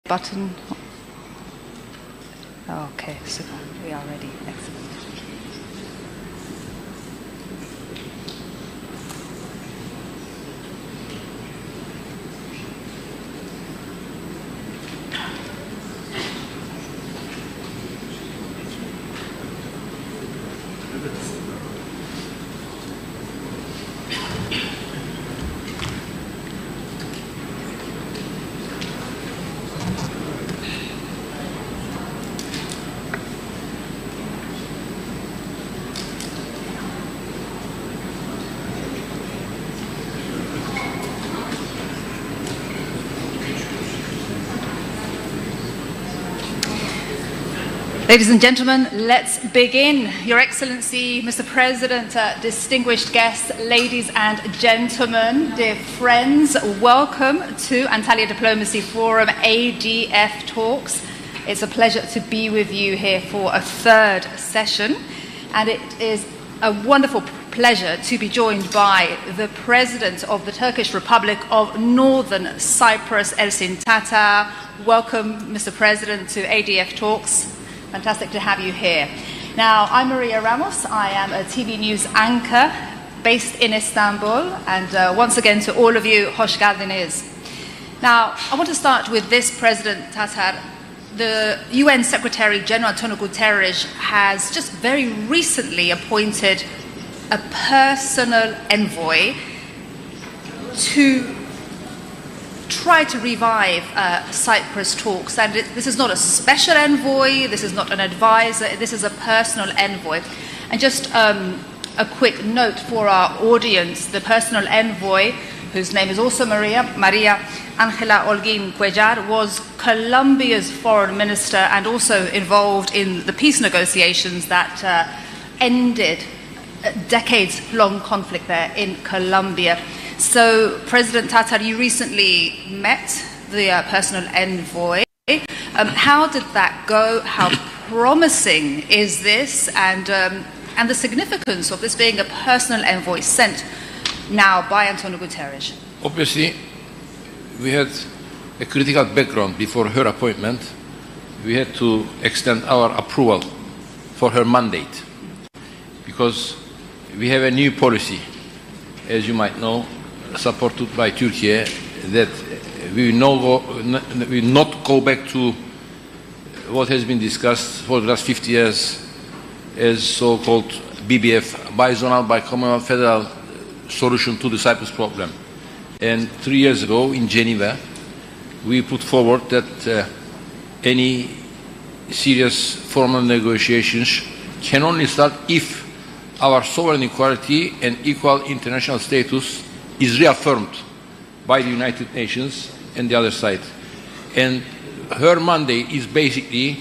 button. Okay, super. We are ready. Excellent. Ladies and gentlemen, let's begin. Your Excellency, Mr. President, distinguished guests, ladies and gentlemen, dear friends, welcome to Antalya Diplomacy Forum ADF Talks. It's a pleasure to be with you here for a third session, and it is a wonderful pleasure to be joined by the President of the Turkish Republic of Northern Cyprus, Ersin Tatar. Welcome, Mr. President, to ADF Talks. Fantastic to have you here. Now, I'm Maria Ramos. I am a TV news anchor based in Istanbul. And once again, to all of you, hoş geldiniz. Now, I want to start with this, President Tatar. The UN Secretary General Antonio Guterres has just very recently appointed a personal envoy to try to revive Cyprus talks, and this is not a special envoy, this is not an advisor, this is a personal envoy. And just a quick note for our audience, the personal envoy, whose name is also Maria Angela Olguin Cuellar, was Colombia's foreign minister and also involved in the peace negotiations that ended a decades-long conflict there in Colombia. So, President Tatar, you recently met the personal envoy. How did that go? How promising is this? And the significance of this being a personal envoy sent now by Antonio Guterres? Obviously, we had a critical background before her appointment. We had to extend our approval for her mandate because we have a new policy, as you might know, supported by Turkey, that we will not go back to what has been discussed for the last 50 years as so-called BBF, bizonal, bicommunal federal solution to the Cyprus problem. And 3 years ago in Geneva, we put forward that any serious formal negotiations can only start if our sovereign equality and equal international status is reaffirmed by the United Nations and the other side. And her mandate is basically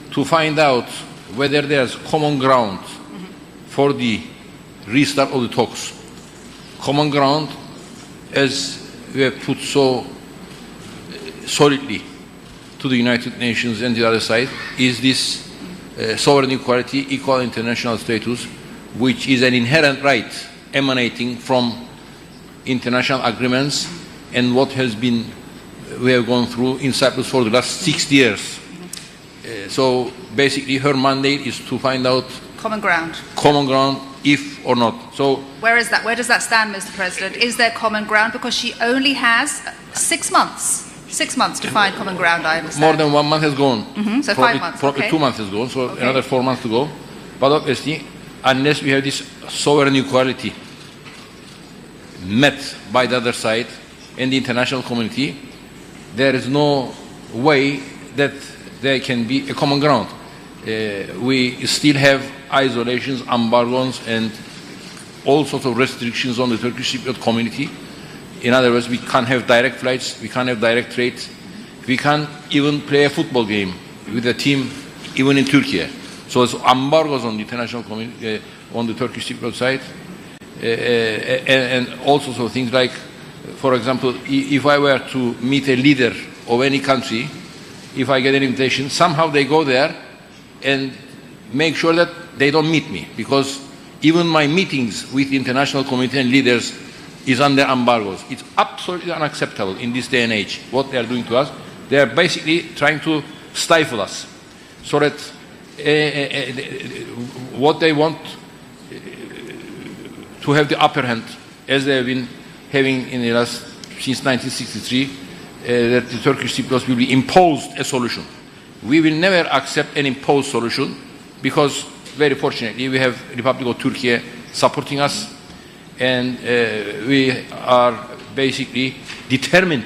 to find out whether there's common ground for the restart of the talks. Common ground, as we have put so solidly to the United Nations and the other side, is this sovereign equality, equal international status, which is an inherent right emanating from international agreements and what has been we have gone through in Cyprus for the last 60 years. So basically her mandate is to find out common ground, if or not. So where is that? Where does that stand, Mr. President? Is there common ground? Because she only has 6 months. 6 months to find common ground, I understand. More than 1 month has gone. So 5 months. Probably 2 months has gone, so another 4 months to go. But obviously, unless we have this sovereign equality met by the other side and the international community, there is no way that there can be a common ground. We still have isolations, embargoes, and all sorts of restrictions on the Turkish Cypriot community. In other words, we can't have direct flights, we can't have direct trade, we can't even play a football game with a team even in Turkey. So it's embargoes on the international community, on the Turkish Cypriot side, and all sorts of things like, for example, if I were to meet a leader of any country, if I get an invitation, somehow they go there and make sure that they don't meet me, because even my meetings with the international community and leaders is under embargoes. It's absolutely unacceptable in this day and age, what they are doing to us. They are basically trying to stifle us, so that what they want to have the upper hand, as they have been having in the last since 1963, that the Turkish Cypriots will be imposed a solution. We will never accept an imposed solution, because very fortunately we have Republic of Turkey supporting us, and we are basically determined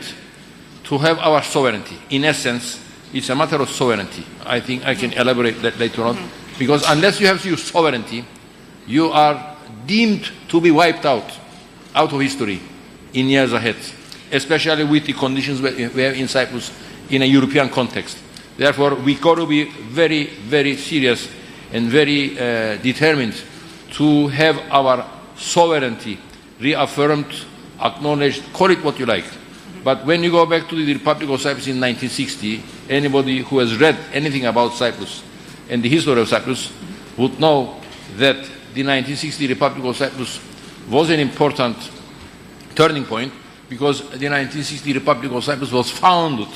to have our sovereignty. In essence, it's a matter of sovereignty. I think I can elaborate that later on, because unless you have your sovereignty, you are deemed to be wiped out of history in years ahead, especially with the conditions we have in Cyprus in a European context. Therefore, we got to be very, very serious and very determined to have our sovereignty reaffirmed, acknowledged, call it what you like. But when you go back to the Republic of Cyprus in 1960, anybody who has read anything about Cyprus and the history of Cyprus would know that the 1960 Republic of Cyprus was an important turning point, because the 1960 Republic of Cyprus was founded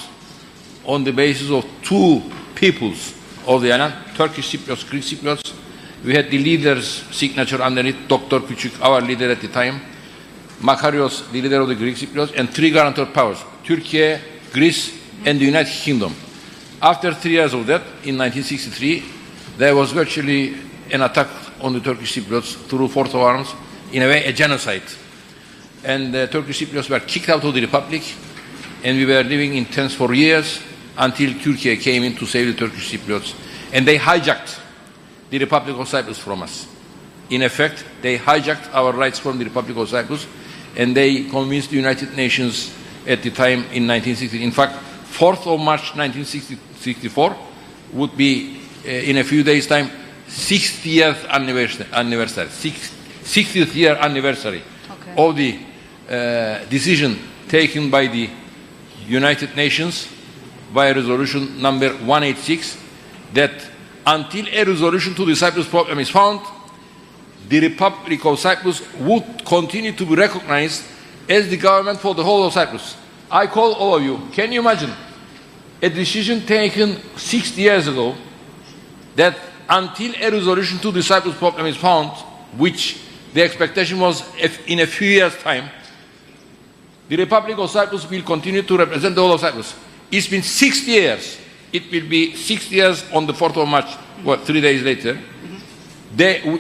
on the basis of two peoples of the island, Turkish Cypriots, Greek Cypriots. We had the leader's signature underneath, Dr. Küçük, our leader at the time, Makarios, the leader of the Greek Cypriots, and three guarantor powers, Turkey, Greece, and the United Kingdom. After 3 years of that, in 1963, there was virtually an attack on the Turkish Cypriots through force of arms, in a way a genocide. And the Turkish Cypriots were kicked out of the Republic, and we were living in tents for years until Turkey came in to save the Turkish Cypriots. And they hijacked the Republic of Cyprus from us. In effect, they hijacked our rights from the Republic of Cyprus, and they convinced the United Nations at the time in 1960. In fact, 4th of March 1964 would be, in a few days' time, 60th anniversary, 60th year anniversary of the decision taken by the United Nations by resolution number 186, that until a resolution to the Cyprus problem is found, the Republic of Cyprus would continue to be recognized as the government for the whole of Cyprus. I call all of you, can you imagine a decision taken 60 years ago, that until a resolution to the Cyprus problem is found, which the expectation was in a few years' time, the Republic of Cyprus will continue to represent the whole of Cyprus. It's been 60 years. It will be 60 years on the 4th of March, 3 days later.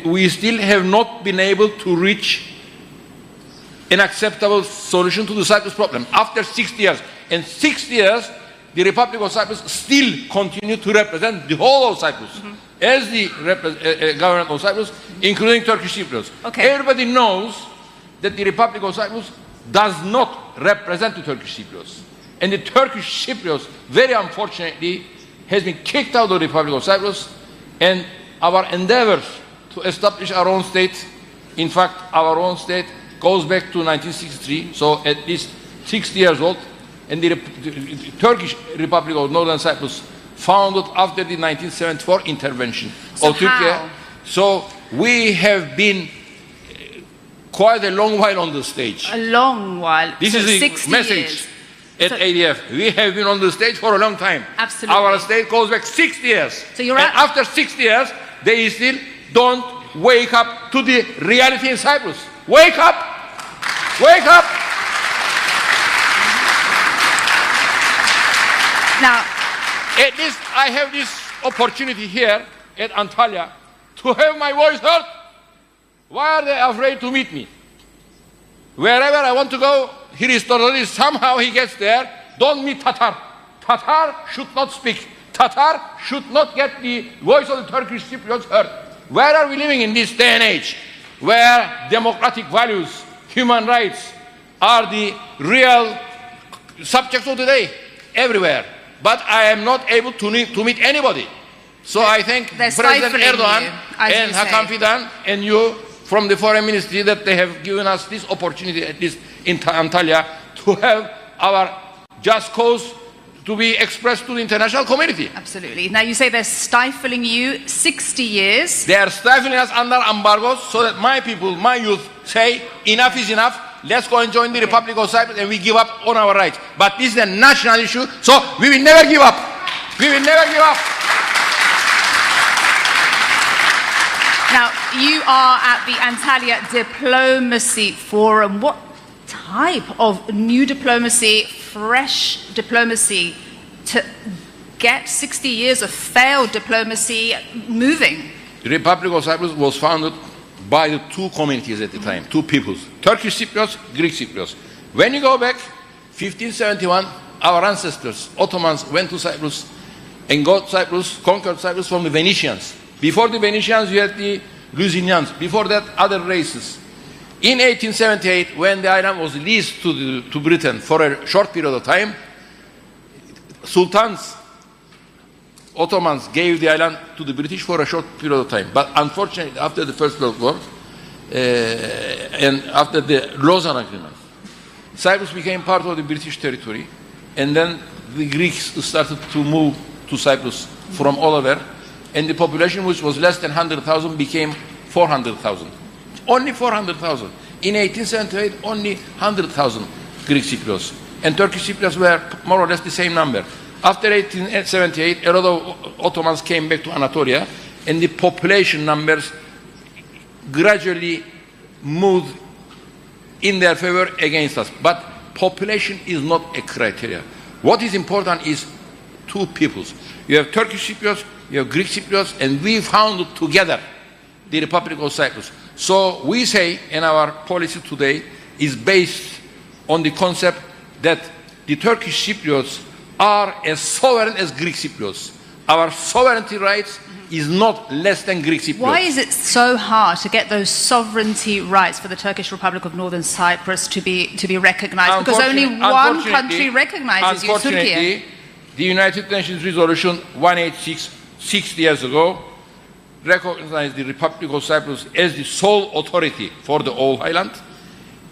We still have not been able to reach an acceptable solution to the Cyprus problem. After 60 years, and 60 years, the Republic of Cyprus still continue to represent the whole of Cyprus as the government of Cyprus, including Turkish Cypriots. Everybody knows that the Republic of Cyprus does not represent the Turkish Cypriots. And the Turkish Cypriots, very unfortunately, has been kicked out of the Republic of Cyprus, and our endeavors to establish our own state, in fact, our own state goes back to 1963, so at least 60 years old, and the Turkish Republic of Northern Cyprus founded after the 1974 intervention of Turkey. So we have been quite a long while on the stage. A long while. This is the message at ADF. We have been on the stage for a long time. Absolutely. Our state goes back 60 years. So you're and after 60 years, they still don't wake up to the reality in Cyprus. Wake up! Wake up! Now, at least I have this opportunity here at Antalya to have my voice heard. Why are they afraid to meet me? Wherever I want to go, here is Tatar. Somehow he gets there. Don't meet Tatar. Tatar should not speak. Tatar should not get the voice of the Turkish Cypriots heard. Where are we living in this day and age, where democratic values, human rights are the real subjects of the day? Everywhere. But I am not able to meet anybody. So I thank President Erdogan and Hakan Fidan and you from the Foreign Ministry that they have given us this opportunity, at least in Antalya, to have our just cause to be expressed to the international community. Absolutely. Now you say they're stifling you 60 years. They are stifling us under embargoes so that my people, my youth say enough is enough. let's go and join the Republic of Cyprus and we give up on our rights. But this is a national issue, so we will never give up. We will never give up. Now, you are at the Antalya Diplomacy Forum. What type of new diplomacy, fresh diplomacy to get 60 years of failed diplomacy moving? The Republic of Cyprus was founded by the two communities at the time, two peoples, Turkish Cypriots, Greek Cypriots. When you go back, 1571, our ancestors, Ottomans, went to Cyprus and got Cyprus, conquered Cyprus from the Venetians. Before the Venetians, you had the Lusitanians. Before that, other races. In 1878, when the island was leased to Britain for a short period of time, sultans, Ottomans gave the island to the British for a short period of time. But unfortunately, after the First World War and after the Lausanne Agreement, Cyprus became part of the British territory, and then the Greeks started to move to Cyprus from all over, and the population, which was less than 100,000, became 400,000. Only 400,000. In 1878, only 100,000 Greek Cypriots. And Turkish Cypriots were more or less the same number. After 1878, a lot of Ottomans came back to Anatolia, and the population numbers gradually moved in their favor against us. But population is not a criteria. What is important is two peoples. You have Turkish Cypriots, you have Greek Cypriots, and we founded together the Republic of Cyprus. So we say, and our policy today is based on the concept that the Turkish Cypriots are as sovereign as Greek Cypriots. Our sovereignty rights is not less than Greek Cypriots. Why is it so hard to get those sovereignty rights for the Turkish Republic of Northern Cyprus to be recognized? Because only one country recognizes you, Turkey. Unfortunately, the United Nations Resolution 186, 60 years ago, recognized the Republic of Cyprus as the sole authority for the whole island.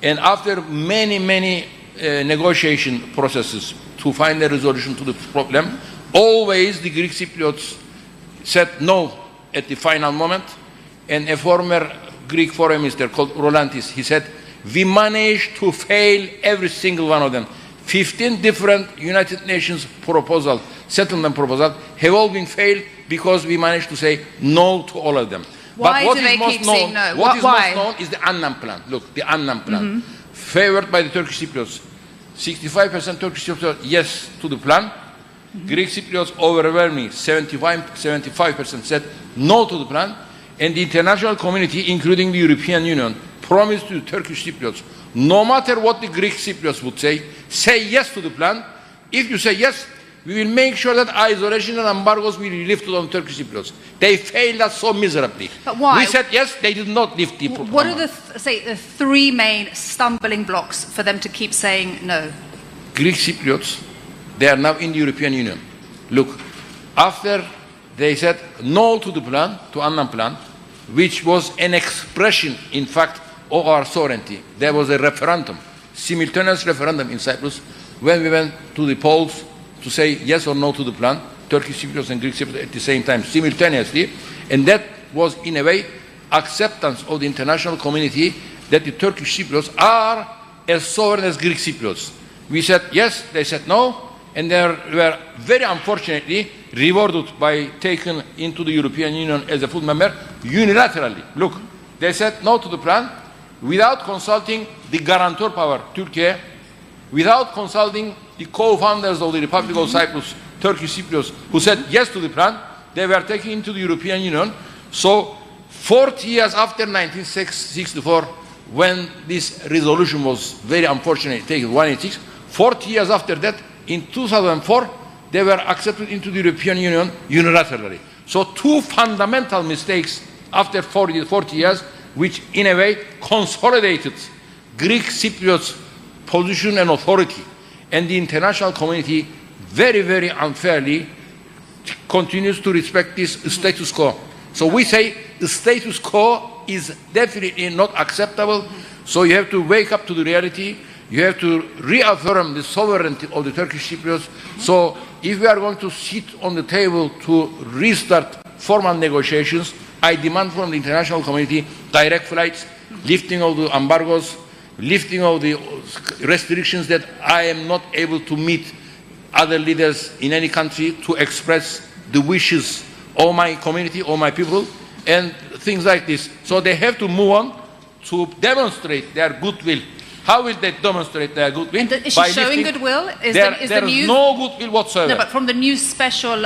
And after many negotiation processes to find a resolution to the problem, always the Greek Cypriots said no at the final moment. And a former Greek foreign minister called Rolantis, he said, we managed to fail every single one of them. 15 different United Nations proposals, settlement proposals, have all been failed because we managed to say no to all of them. Why but what do is they most keep known, saying no? What is Why? most known is the Annan Plan. Look, the Annan Plan. Favored by the Turkish Cypriots. 65% Turkish Cypriots yes to the plan. Greek Cypriots overwhelmingly 75% said no to the plan. And the international community, including the European Union, promised to the Turkish Cypriots, no matter what the Greek Cypriots would say yes to the plan. If you say yes, we will make sure that isolation and embargoes will be lifted on Turkish Cypriots. They failed us so miserably. But why? We said yes, they did not lift the program. What are the three main stumbling blocks for them to keep saying no? Greek Cypriots, they are now in the European Union. Look, after they said no to the plan, to Annan Plan, which was an expression, in fact, of our sovereignty. There was a referendum, simultaneous referendum in Cyprus, when we went to the polls to say yes or no to the plan, Turkish Cypriots and Greek Cypriots at the same time, simultaneously, and that was, in a way, acceptance of the international community that the Turkish Cypriots are as sovereign as Greek Cypriots. We said yes, they said no, and they were very unfortunately rewarded by taken into the European Union as a full member unilaterally. Look, they said no to the plan without consulting the guarantor power, Turkey, without consulting the co-founders of the Republic of Cyprus, Turkish Cypriots, who said yes to the plan. They were taken into the European Union. So 40 years after 1964, when this resolution was very unfortunately taken, 186, 40 years after that, in 2004, they were accepted into the European Union unilaterally. So two fundamental mistakes after 40 years, which in a way consolidated Greek Cypriots' position and authority, and the international community very unfairly continues to respect this status quo. So we say the status quo is definitely not acceptable. So you have to wake up to the reality. You have to reaffirm the sovereignty of the Turkish Cypriots. So if we are going to sit on the table to restart formal negotiations, I demand from the international community direct flights, lifting of the embargoes, lifting of the restrictions that I am not able to meet other leaders in any country to express the wishes of my community, of my people, and things like this. So they have to move on to demonstrate their goodwill. How will they demonstrate their goodwill? And is she showing goodwill? There is no goodwill whatsoever. No, but from the new special,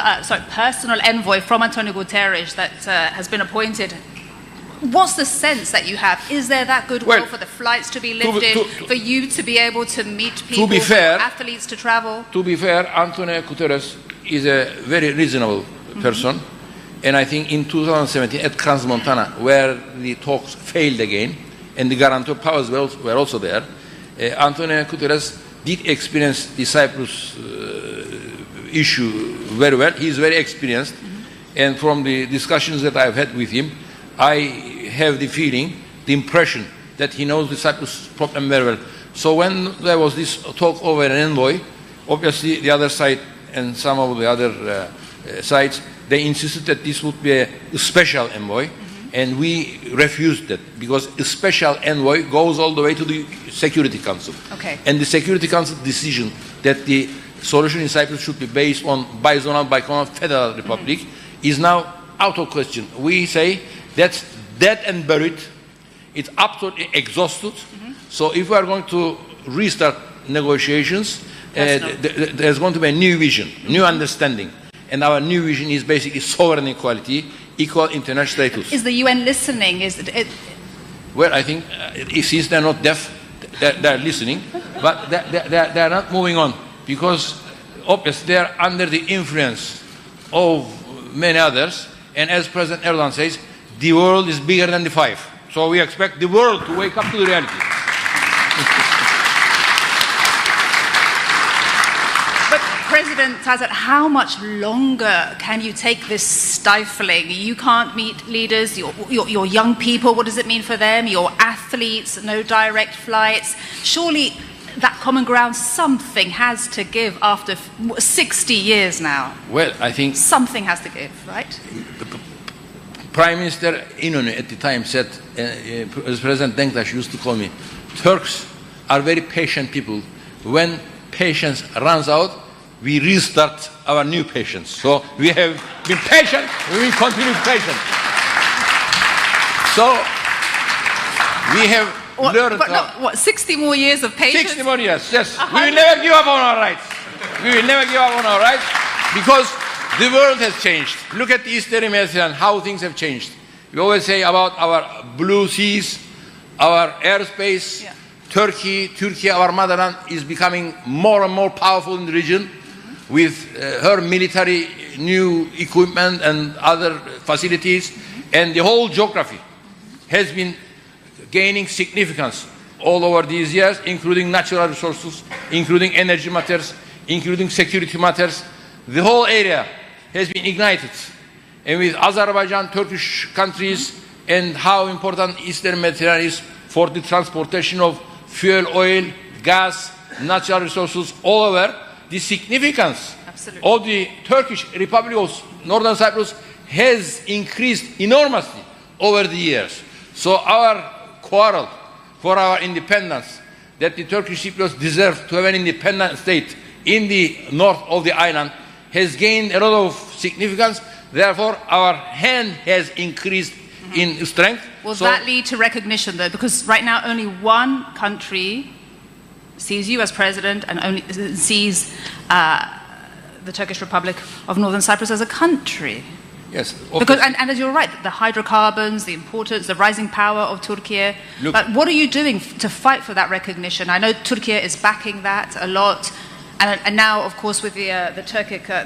personal envoy from Antonio Guterres that has been appointed, what's the sense that you have? Is there that goodwill for the flights to be lifted, for you to be able to meet people, for athletes to travel? To be fair, Antonio Guterres is a very reasonable person. And I think in 2017 at Crans-Montana, where the talks failed again, and the guarantor powers were also there, Antonio Guterres did experience the Cyprus issue very well. He is very experienced. And from the discussions that I've had with him, I have the feeling, the impression, that he knows the Cyprus problem very well. So when there was this talk over an envoy, obviously the other side and some of the other sides, they insisted that this would be a special envoy, and we refused that because a special envoy goes all the way to the Security Council. Okay. And the Security Council decision that the solution in Cyprus should be based on bizonal, bicameral federal republic is now out of question. We say that's dead and buried. It's absolutely exhausted. So if we are going to restart negotiations, there's going to be a new vision, new understanding. And our new vision is basically sovereign equality, equal international status. Is the UN listening? Well, I think since they're not deaf, they're listening, but they're not moving on because obviously they're under the influence of many others. And as President Erdogan says, the world is bigger than the five. So we expect the world to wake up to the reality. President Tatar, how much longer can you take this stifling? You can't meet leaders, your young people, what does it mean for them? Your athletes, no direct flights. Surely that common ground, something has to give after 60 years now. Well, I think something has to give, right? Prime Minister İnönü at the time said, President Denktaş used to call me, Turks are very patient people. When patience runs out, we restart our new patience. So we have been patient, we will continue patient. So we have learned... But 60 more years of patience? 60 more years, yes. We will never give up on our rights. We will never give up on our rights because the world has changed. Look at the Eastern Mediterranean, how things have changed. We always say about our blue seas, our airspace, Turkey, our motherland, is becoming more and more powerful in the region with her military new equipment and other facilities, and the whole geography has been gaining significance all over these years, including natural resources, including energy matters, including security matters. The whole area has been ignited. And with Azerbaijan, Turkish countries, and how important Eastern Mediterranean is for the transportation of fuel, oil, gas, natural resources all over, the significance of the Turkish Republic of Northern Cyprus has increased enormously over the years. So our quarrel for our independence, that the Turkish Cypriots deserve to have an independent state in the north of the island, has gained a lot of significance. Therefore, our hand has increased in strength. Will that lead to recognition, though? Because right now only one country sees you as president and only sees the Turkish Republic of Northern Cyprus as a country. Yes. Because, and as you're right, the hydrocarbons, the importance, the rising power of Turkey. But what are you doing to fight for that recognition? I know Turkey is backing that a lot. And now, of course, with the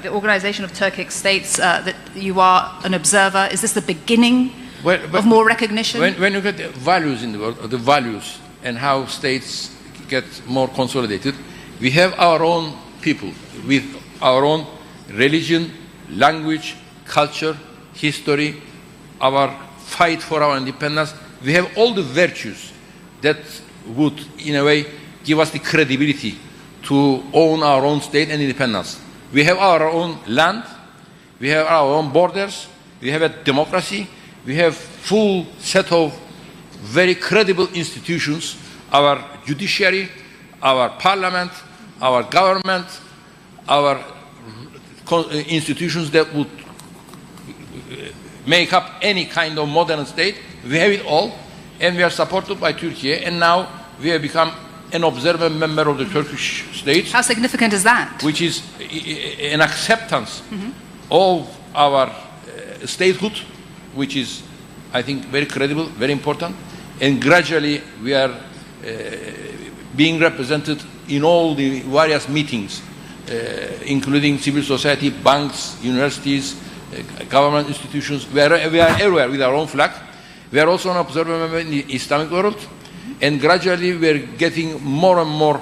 Organization of Turkic States, that you are an observer. Is this the beginning of more recognition? When you look at the values in the world, the values and how states get more consolidated, we have our own people with our own religion, language, culture, history, our fight for our independence. We have all the virtues that would, in a way, give us the credibility to own our own state and independence. We have our own land, we have our own borders, we have a democracy, we have full set of very credible institutions. our judiciary, our parliament, our government, our institutions that would make up any kind of modern state. We have it all, and we are supported by Turkey, and now we have become an observer member of the Turkish state. How significant is that? Which is an acceptance of our statehood, which is, I think, very credible, very important, and gradually we are being represented in all the various meetings, including civil society, banks, universities, government institutions. We are everywhere with our own flag. We are also an observer member in the Islamic world, and gradually we are getting more and more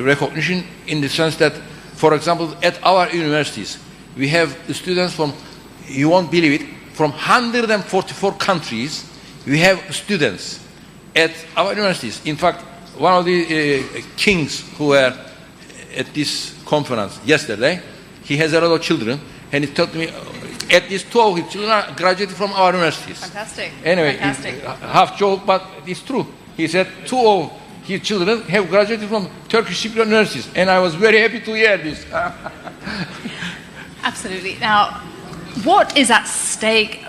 recognition in the sense that, for example, at our universities, we have students from, you won't believe it, from 144 countries. We have students at our universities. In fact, one of the kings who were at this conference yesterday, he has a lot of children, and he told me at least 2 of his children are graduated from our universities. Fantastic. Anyway, fantastic. Half joke, but it's true. He said 2 of his children have graduated from Turkish Cypriot universities, and I was very happy to hear this. Absolutely. Now, what is at stake,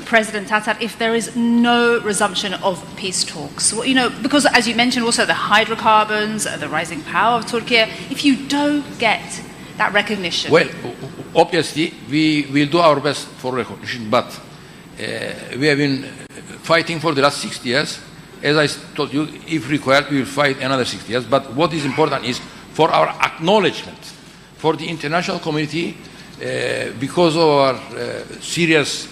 President Tatar, if there is no resumption of peace talks? Well, you know, because as you mentioned, also the hydrocarbons, the rising power of Turkey. If you don't get that recognition, well, obviously we will do our best for recognition, but we have been fighting for the last 60 years. As I told you, if required, we will fight another 60 years. But what is important is for our acknowledgement, for the international community, because of our serious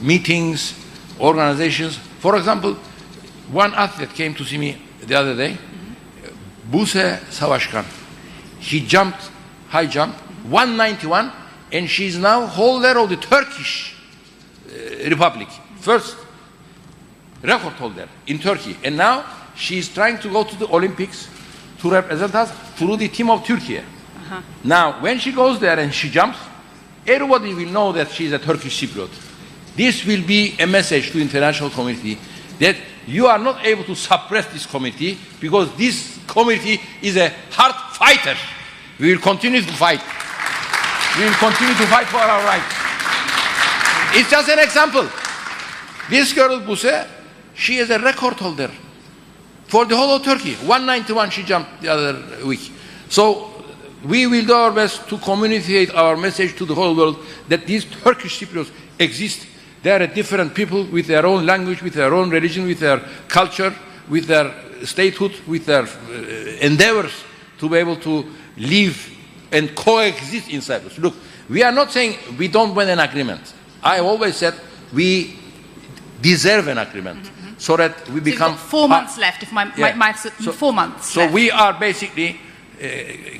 meetings, organizations. For example, one athlete came to see me the other day, Buse Savaşkan. She jumped, high jump, 191, and she's now holder of the Turkish Republic. First record holder in Turkey. And now she's trying to go to the Olympics to represent us through the team of Turkey. Now, when she goes there and she jumps, everybody will know that she's a Turkish Cypriot. This will be a message to the international community that you are not able to suppress this community, because this community is a hard fighter. We will continue to fight. We will continue to fight for our rights. It's just an example. This girl, Buse, she is a record holder for the whole of Turkey. 191 she jumped the other week. So we will do our best to communicate our message to the whole world that these Turkish Cypriots exist. They are a different people with their own language, with their own religion, with their culture, with their statehood, with their endeavors to be able to live and coexist in Cyprus. Look, we are not saying we don't want an agreement. I always said we deserve an agreement, so that we become... You've got 4 months left, if my maths... 4 months So left. we are basically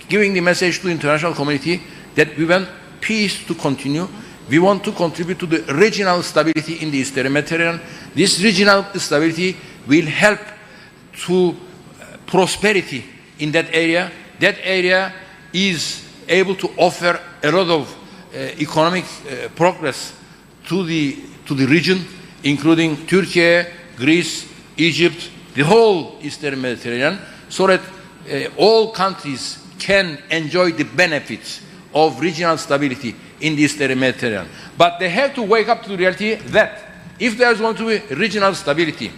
giving the message to the international community that we want peace to continue. We want to contribute to the regional stability in the Eastern Mediterranean. This regional stability will help to prosperity in that area. That area is able to offer a lot of economic progress to the region, including Turkey, Greece, Egypt, the whole Eastern Mediterranean, so that all countries can enjoy the benefits of regional stability in the Eastern Mediterranean. But they have to wake up to the reality that if there is going to be regional stability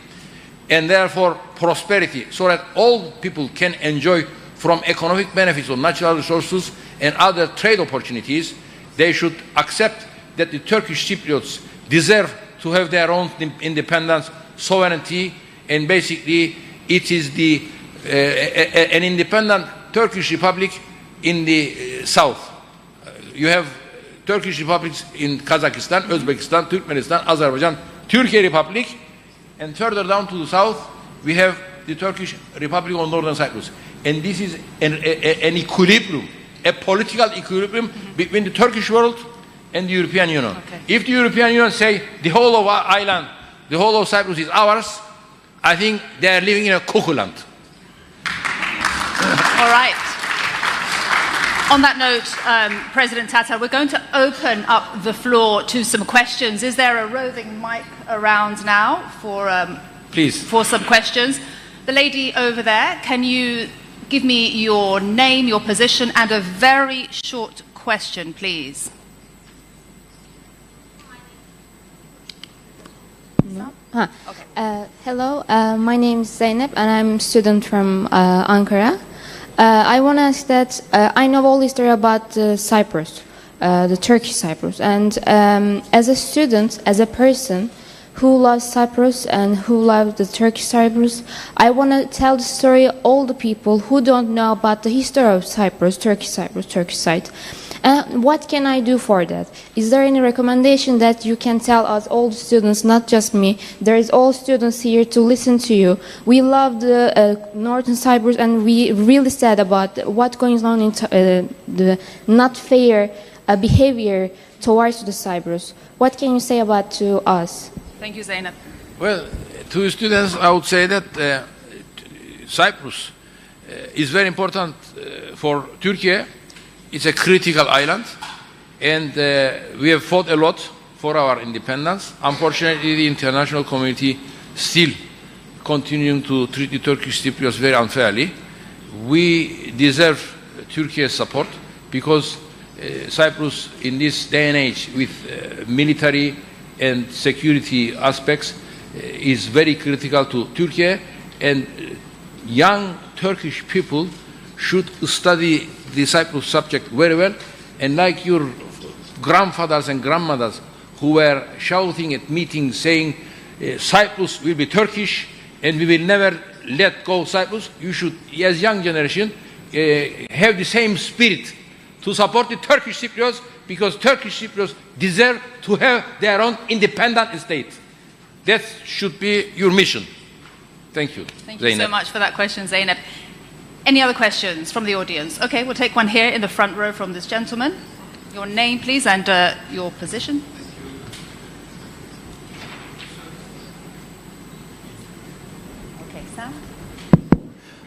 and therefore prosperity, so that all people can enjoy from economic benefits of natural resources and other trade opportunities, they should accept that the Turkish Cypriots deserve to have their own independence, sovereignty, and basically it is an independent Turkish Republic in the south. You have Turkish republics in Kazakhstan, Uzbekistan, Turkmenistan, Azerbaijan, Turkey Republic, and further down to the south we have the Turkish Republic of Northern Cyprus. And this is an equilibrium, a political equilibrium between the Turkish world and the European Union. Okay. If the European Union say the whole of our island, the whole of Cyprus is ours, I think they are living in a cuckoo land. All right. On that note, President Tatar, we're going to open up the floor to some questions. Is there a roving mic around now for Please. for some questions. The lady over there, can you give me your name, your position, and a very short question, please? Hello, my name is Zeynep and I'm a student from Ankara. I want to ask that I know all the story about Cyprus, the Turkish Cyprus, and as a student, as a person who loves Cyprus and who loves the Turkish Cyprus, I want to tell the story all the people who don't know about the history of Cyprus, Turkish side. What can I do for that? Is there any recommendation that you can tell us, all the students, not just me? There is all students here to listen to you. We love the Northern Cyprus and we really sad about what's going on in the not fair behavior towards the Cyprus. What can you say about to us? Thank you, Zeynep. Well, to students, I would say that Cyprus is very important for Turkey. It's a critical island, and we have fought a lot for our independence. Unfortunately, the international community still continuing to treat the Turkish Cypriots very unfairly. We deserve Turkey's support because Cyprus, in this day and age, with military and security aspects, is very critical to Turkey, and young Turkish people should study the Cyprus subject very well, and like your grandfathers and grandmothers who were shouting at meetings saying Cyprus will be Turkish and we will never let go Cyprus, you should, as young generation, have the same spirit to support the Turkish Cypriots, because Turkish Cypriots deserve to have their own independent state. That should be your mission. Thank you. Thank you so much for that question, Zeynep. Any other questions from the audience? Okay, we'll take one here in the front row from this gentleman. Your name, please, and your position. Okay, Sam.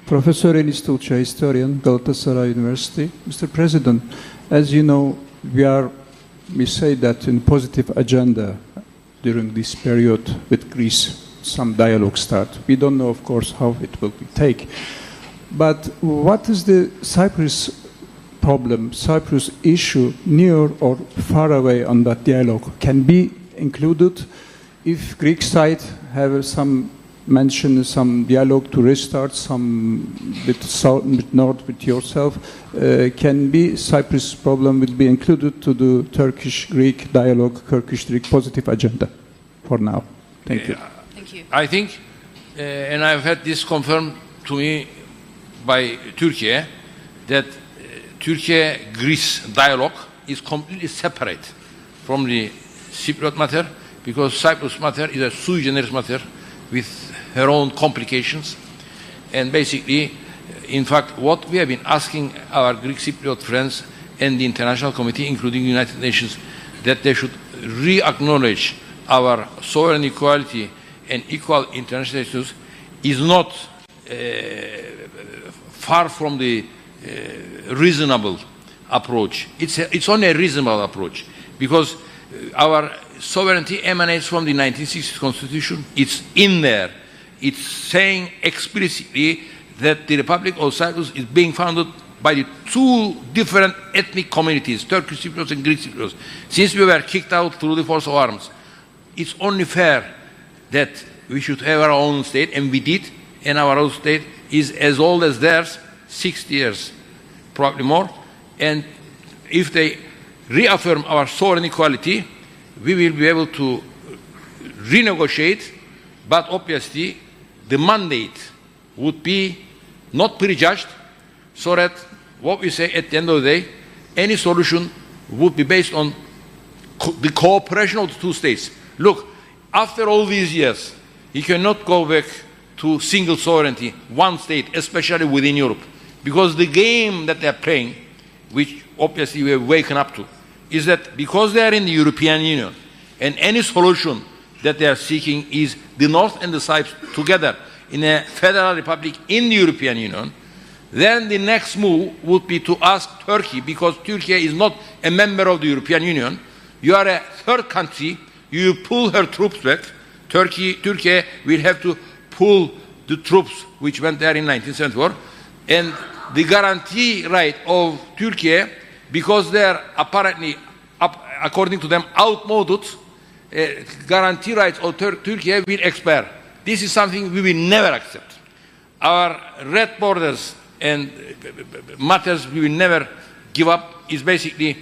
Professor Enis Tulça, historian, Galatasaray University. Mr. President, as you know, we say that in positive agenda during this period with Greece, some dialogue start. We don't know, of course, how it will take. But what is the Cyprus problem, Cyprus issue, near or far away on that dialogue, can be included if Greek side have some mention, some dialogue to restart, some with south, with north, with yourself, can be Cyprus problem will be included to the Turkish-Greek dialogue, Turkish-Greek positive agenda for now. Thank you. Thank you. I think, and I've had this confirmed to me by Turkey, that Turkey-Greece dialogue is completely separate from the Cypriot matter, because Cyprus matter is a sui generis matter with her own complications. And basically, in fact, what we have been asking our Greek Cypriot friends and the international committee, including the United Nations, that they should re-acknowledge our sovereign equality and equal international status, is not far from the reasonable approach. It's only a reasonable approach, because our sovereignty emanates from the 1960s Constitution. It's in there. It's saying explicitly that the Republic of Cyprus is being founded by the two different ethnic communities, Turkish Cypriots and Greek Cypriots. Since we were kicked out through the force of arms, it's only fair that we should have our own state, and we did, and our own state is as old as theirs, 60 years, probably more. And if they reaffirm our sovereign equality, we will be able to renegotiate, but obviously the mandate would be not prejudged, so that what we say at the end of the day, any solution would be based on the cooperation of the two states. Look, after all these years, you cannot go back to single sovereignty, one state, especially within Europe, because the game that they're playing, which obviously we have waken up to, is that because they are in the European Union, and any solution that they are seeking is the North and the South together in a federal republic in the European Union, then the next move would be to ask Turkey, because Turkey is not a member of the European Union, you are a third country, you pull her troops back, Turkey will have to pull the troops which went there in 1974, and the guarantee right of Turkey, because they are apparently, according to them, outmoded, guarantee rights of Turkey will expire. This is something we will never accept. Our red borders and matters we will never give up is basically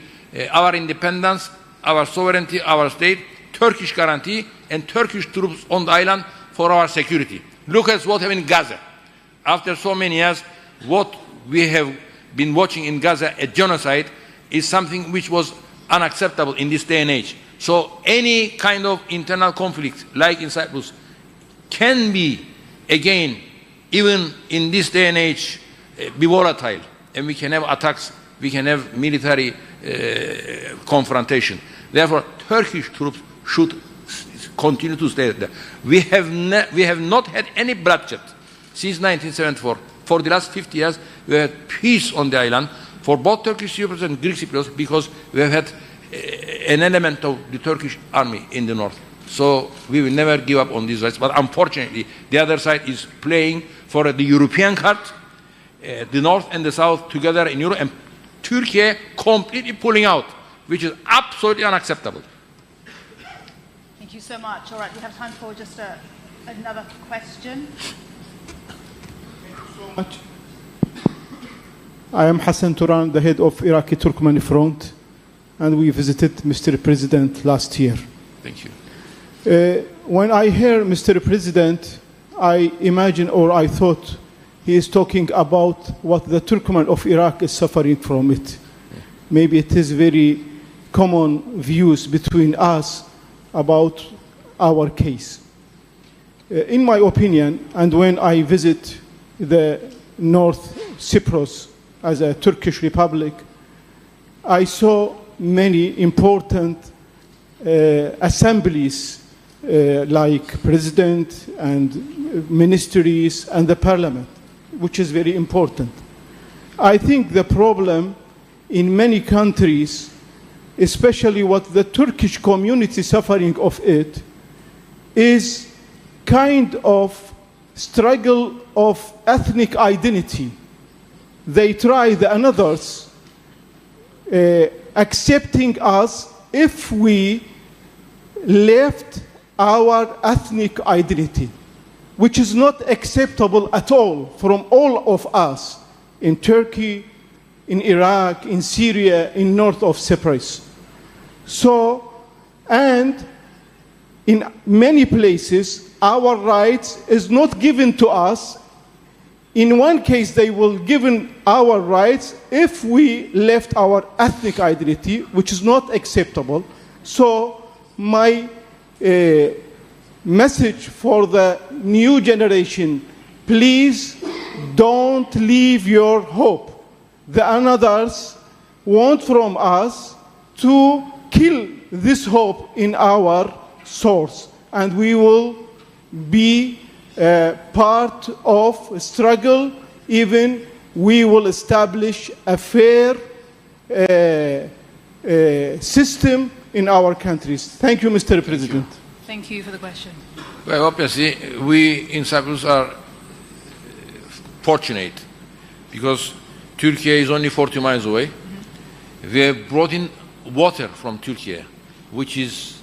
our independence, our sovereignty, our state, Turkish guarantee, and Turkish troops on the island for our security. Look at what happened in Gaza. After so many years, what we have been watching in Gaza, a genocide, is something which was unacceptable in this day and age. So any kind of internal conflict, like in Cyprus, can be, again, even in this day and age, be volatile. And we can have attacks, we can have military confrontation. Therefore, Turkish troops should continue to stay there. We have not had any bloodshed since 1974. For the last 50 years, we have had peace on the island for both Turkish Cypriots and Greek Cypriots, because we have had an element of the Turkish army in the north. So we will never give up on these rights. But unfortunately, the other side is playing for the European card, the north and the south together in Europe, and Turkey completely pulling out, which is absolutely unacceptable. Thank you so much. All right, we have time for just another question. Much. I am Hassan Turan, the head of Iraqi Turkmeni Front, and we visited Mr. President last year. Thank you. When I hear Mr. President, I imagine, or I thought, he is talking about what the Turkmen of Iraq is suffering from it. Yeah. Maybe it is very common views between us about our case. In my opinion, and when I visit the North Cyprus as a Turkish republic, I saw many important assemblies like president and ministries and the parliament, which is very important. I think the problem in many countries, especially what the Turkish community suffering of it, is kind of struggle of ethnic identity. They try the others accepting us if we left our ethnic identity, which is not acceptable at all from all of us in Turkey, in Iraq, in Syria, in north of Cyprus. So, and in many places, our rights is not given to us. In one case, they will give our rights if we left our ethnic identity, which is not acceptable. So my message for the new generation, please don't leave your hope. The others want from us to kill this hope in our source, and we will be part of a struggle. Even we will establish a fair system in our countries. Thank you, Mr. President. Thank you for the question. Well, obviously, we in Cyprus are fortunate because Turkey is only 40 miles away. Mm-hmm. We have brought in water from Turkey, which is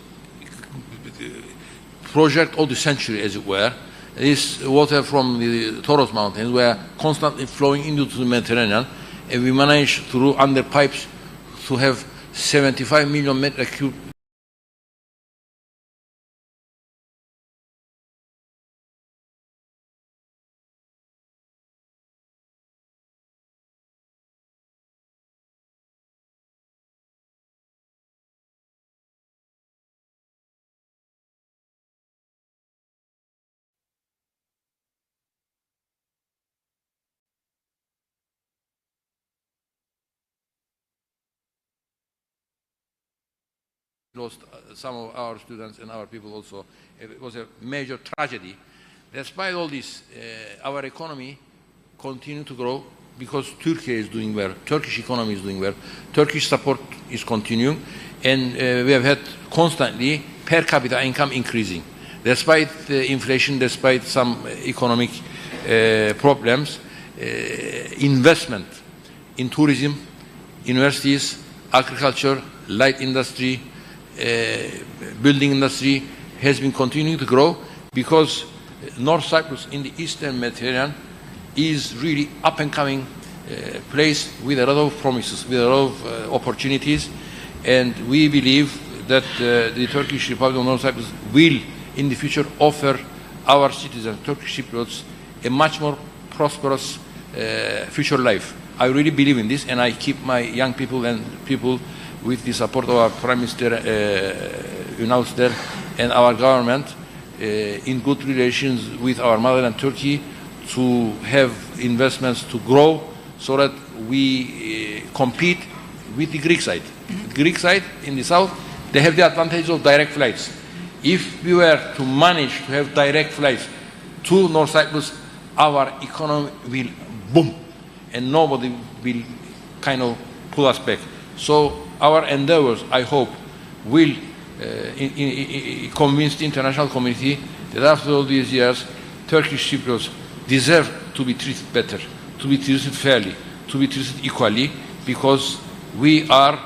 project of the century, as it were. This water from the Taurus Mountains were constantly flowing into the Mediterranean, and we managed through under pipes to have 75 million metric cube lost some of our students and our people also. It was a major tragedy. Despite all this, our economy continued to grow because Turkey is doing well. Turkish economy is doing well. Turkish support is continuing, and we have had constantly per capita income increasing. despite the inflation, despite some economic problems, investment in tourism, universities, agriculture, light industry, building industry has been continuing to grow, because North Cyprus in the Eastern Mediterranean is really up and coming place with a lot of promises, with a lot of opportunities, and we believe that the Turkish Republic of North Cyprus will in the future offer our citizens, Turkish Cypriots, a much more prosperous future life. I really believe in this, and I keep my young people and people, with the support of our Prime Minister Ünal Ünder and our government, in good relations with our motherland Turkey, to have investments to grow, so that we compete with the Greek side. The Greek side in the south, they have the advantage of direct flights. If we were to manage to have direct flights to North Cyprus, our economy will boom, and nobody will kind of pull us back. So our endeavors, I hope, will convince the international community that after all these years, Turkish Cypriots deserve to be treated better, to be treated fairly, to be treated equally, because we are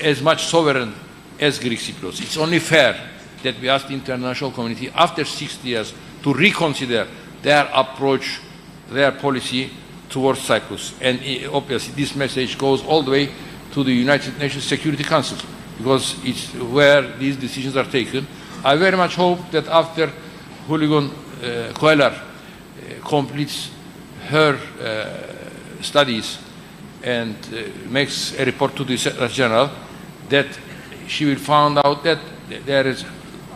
as much sovereign as Greek Cypriots. It's only fair that we ask the international community after 60 years to reconsider their approach, their policy towards Cyprus. And obviously this message goes all the way to the United Nations Security Council, because it's where these decisions are taken. I very much hope that after Hooligan Koeller completes her studies and makes a report to the Secretary General, that she will find out that there is,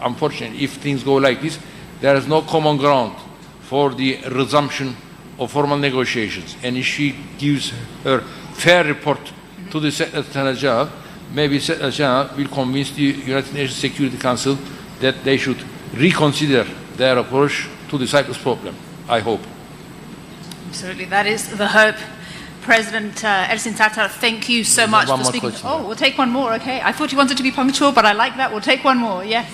unfortunately, if things go like this, there is no common ground for the resumption of formal negotiations. And if she gives her fair report to the Secretary General, maybe the Secretary General will convince the United Nations Security Council that they should reconsider their approach to the Cyprus problem. I hope. Absolutely, that is the hope. President Ersin Tatar, thank you so much for speaking. Oh, we'll take one more, okay. I thought you wanted to be punctual, but I like that. We'll take one more, yes.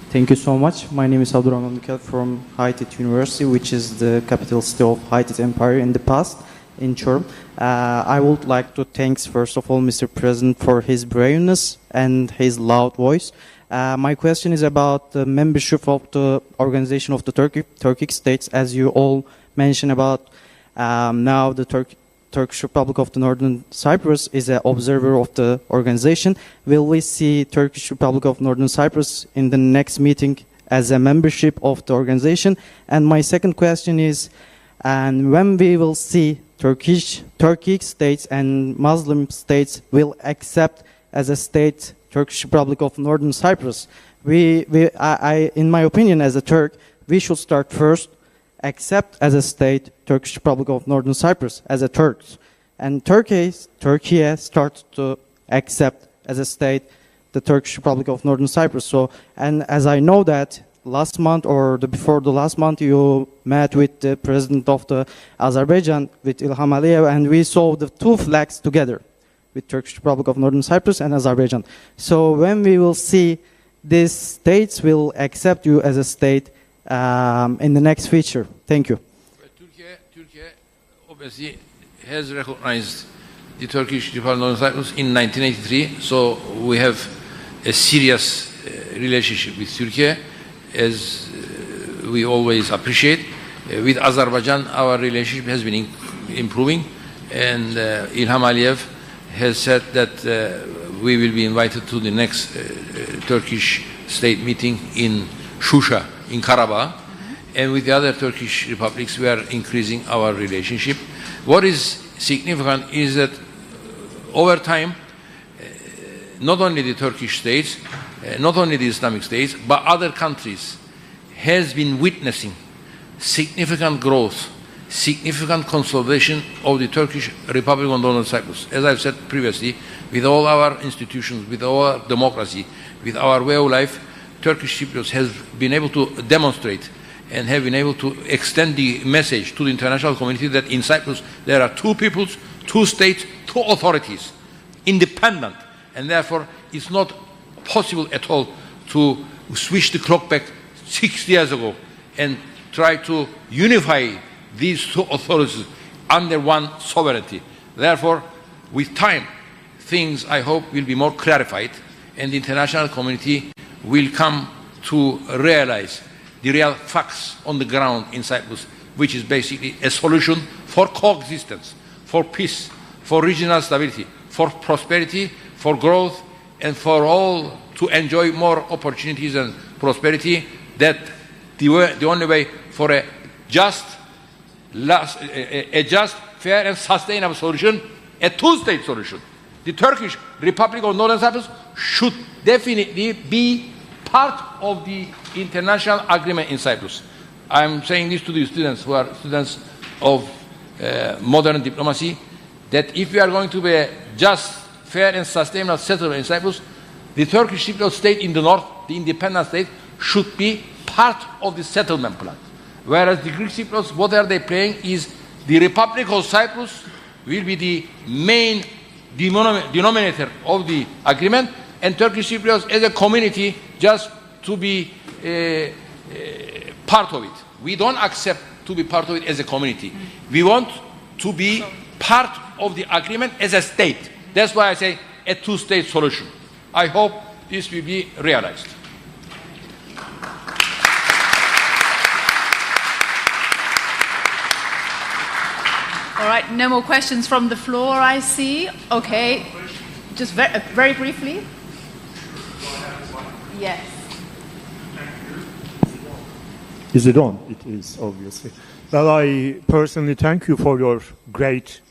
Thank you so much. My name is Abdurrahman Mikel from Haitit University, which is the capital city of Haitit Empire in the past, in Çorum. I would like to thank, first of all, Mr. President for his braveness and his loud voice. My question is about the membership of the Organization of the Turkic States. As you all mentioned about, now the Turkish Republic of the Northern Cyprus is an observer of the organization. Will we see Turkish Republic of Northern Cyprus in the next meeting as a membership of the organization? And my second question is, and when we will see Turkic states and Muslim states will accept as a state Turkish Republic of Northern Cyprus? In my opinion, as a Turk, we should start first accept as a state Turkish Republic of Northern Cyprus as a Turks, and Turkey starts to accept as a state the Turkish Republic of Northern Cyprus. So, and as I know that last month or before the last month, you met with the president of the Azerbaijan, with İlham Aliyev, and we saw the two flags together with Turkish Republic of Northern Cyprus and Azerbaijan. So when we will see these states will accept you as a state in the next future? Thank you. Turkey obviously has recognized the Turkish Republic of Northern Cyprus in 1983, so we have a serious relationship with Turkey, as we always appreciate. With Azerbaijan, our relationship has been improving, and İlham Aliyev has said that we will be invited to the next Turkish state meeting in Shusha, in Karabakh, and with the other Turkish republics we are increasing our relationship. What is significant is that over time, not only the Turkish states, not only the Islamic states, but other countries has been witnessing significant growth, significant consolidation of the Turkish Republic of Northern Cyprus. As I've said previously, with all our institutions, with our democracy, with our way of life, Turkish Cyprus has been able to demonstrate and have been able to extend the message to the international community that in Cyprus there are two peoples, two states, two authorities, independent, and therefore it's not possible at all to switch the clock back 6 years ago and try to unify these two authorities under one sovereignty. Therefore, with time, things, I hope, will be more clarified, and the international community will come to realize the real facts on the ground in Cyprus, which is basically a solution for coexistence, for peace, for regional stability, for prosperity, for growth, and for all to enjoy more opportunities and prosperity. That the only way for a just, fair and sustainable solution, a two-state solution. The Turkish Republic of Northern Cyprus should definitely be part of the international agreement in Cyprus. I'm saying this to the students who are students of modern diplomacy, that if we are going to be a just, fair and sustainable settlement in Cyprus, the Turkish Cypriot state in the north, the independent state, should be part of the settlement plan. Whereas the Greek Cypriots, what are they playing is the Republic of Cyprus will be the main denominator of the agreement, and Turkish Cypriots as a community just to be part of it. We don't accept to be part of it as a community. We want to be part of the agreement as a state. That's why I say a two-state solution. I hope this will be realized. All right, no more questions from the floor, I see. Okay, just very briefly. Yes. Is it on? It is, obviously. Well, I personally thank you for your great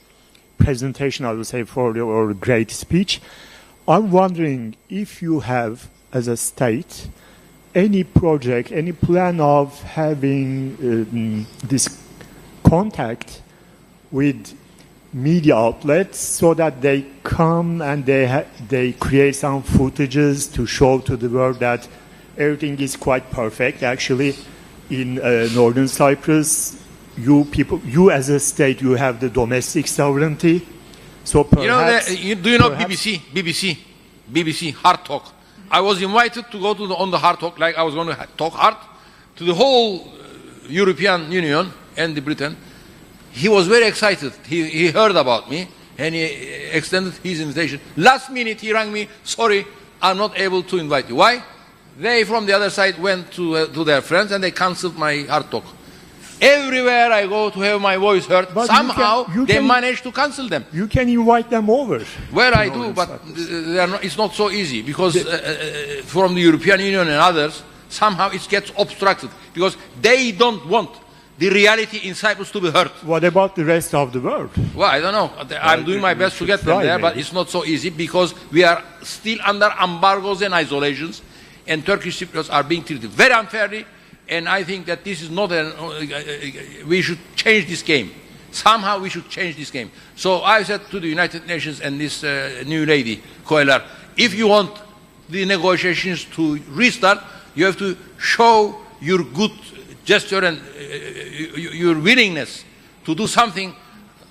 presentation, I would say, for your great speech. I'm wondering if you have, as a state, any project, any plan of having this contact with media outlets so that they come and they create some footages to show to the world that everything is quite perfect. Actually, in Northern Cyprus, you as a state, you have the domestic sovereignty. So perhaps, do you know BBC Hard Talk? I was invited to go on the Hard Talk, like I was going to talk hard to the whole European Union and Britain. He was very excited. He heard about me and he extended his invitation. Last minute he rang me, sorry, I'm not able to invite you. Why? They from the other side went to their friends and they cancelled my Hard Talk. Everywhere I go to have my voice heard, but somehow they manage to cancel them. You can invite them over. Well, I do, but it's not so easy because from the European Union and others, somehow it gets obstructed because they don't want the reality in Cyprus to be heard. What about the rest of the world? Well, I don't know. I'm doing my best to get them there, but it's not so easy because we are still under embargoes and isolations, and Turkish Cypriots are being treated very unfairly, and I think that this is not we should change this game. Somehow we should change this game. So I said to the United Nations and this new lady, Koeller, if you want the negotiations to restart, you have to show your good gesture and your willingness to do something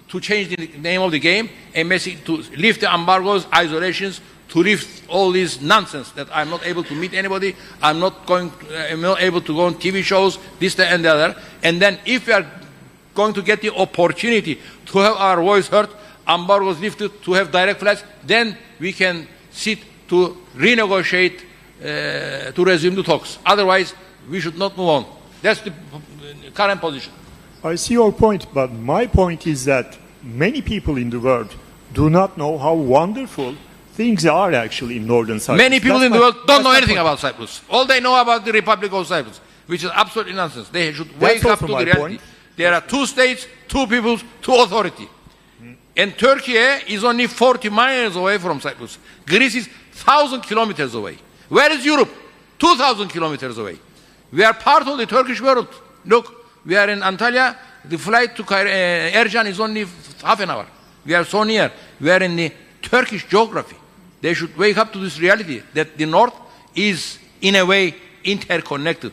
to change the name of the game and to lift the embargoes, isolations, to lift all this nonsense that I'm not able to meet anybody, I'm not able to go on TV shows, this, that, and the other. And then if we are going to get the opportunity to have our voice heard, embargoes lifted, to have direct flights, then we can sit to renegotiate, to resume the talks. Otherwise, we should not move on. That's the current position. I see your point, but my point is that many people in the world do not know how wonderful things are actually in Northern Cyprus. Many people in the world don't know anything about Cyprus. All they know about the Republic of Cyprus, which is absolutely nonsense. They should wake up to the reality. There are two states, two peoples, two authority. And Turkey is only 40 miles away from Cyprus. Greece is 1,000 kilometers away. Where is Europe? 2,000 kilometers away. We are part of the Turkish world. Look, we are in Antalya. The flight to Ercan is only half an hour. We are so near. We are in the Turkish geography. They should wake up to this reality that the North is, in a way, interconnected.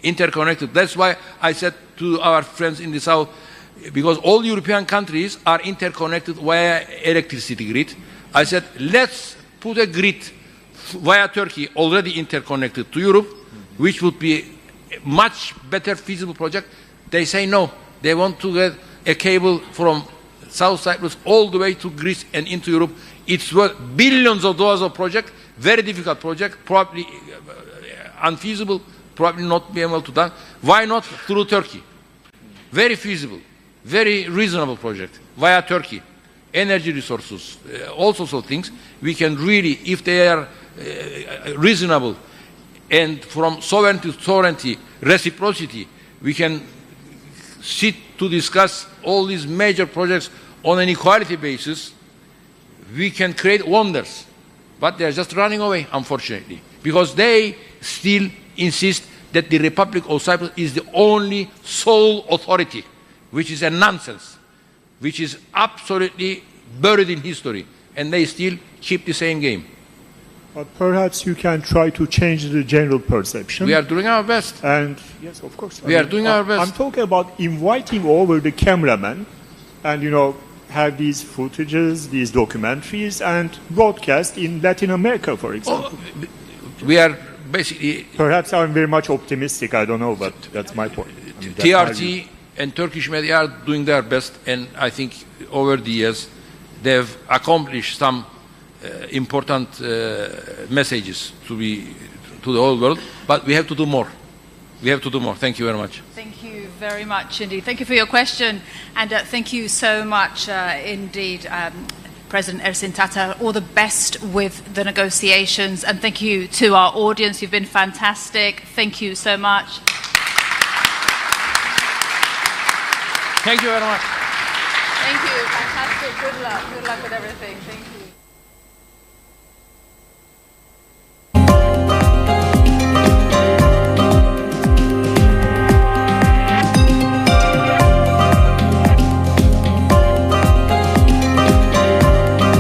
interconnected. That's why I said to our friends in the south, because all European countries are interconnected via electricity grid, I said, let's put a grid via Turkey, already interconnected to Europe, which would be a much better feasible project. They say no. They want to get a cable from South Cyprus all the way to Greece and into Europe. It's worth billions of dollars of project, very difficult project, probably unfeasible, probably not be able to done. Why not through Turkey? Very feasible, very reasonable project via Turkey. Energy resources, all sorts of things. We can really, if they are reasonable and from sovereignty to sovereignty, reciprocity, we can sit to discuss all these major projects on an equality basis. We can create wonders, but they're just running away, unfortunately, because they still insist that the Republic of Cyprus is the only sole authority, which is a nonsense, which is absolutely buried in history, and they still keep the same game. But perhaps you can try to change the general perception. We are doing our best. And yes, of course. We are doing our best. I'm talking about inviting over the cameraman and, have these footages, these documentaries, and broadcast in Latin America, for example. We are basically... Perhaps I'm very much optimistic, I don't know, but that's my point. TRT and Turkish media are doing their best, and I think over the years they've accomplished some important messages to the whole world, but we have to do more. We have to do more. Thank you very much. Thank you very much indeed. Thank you for your question, and thank you so much indeed, President Ersin Tatar. All the best with the negotiations, and thank you to our audience. You've been fantastic. Thank you so much. Thank you very much. Thank you. Fantastic. Good luck. Good luck with everything. Thank you.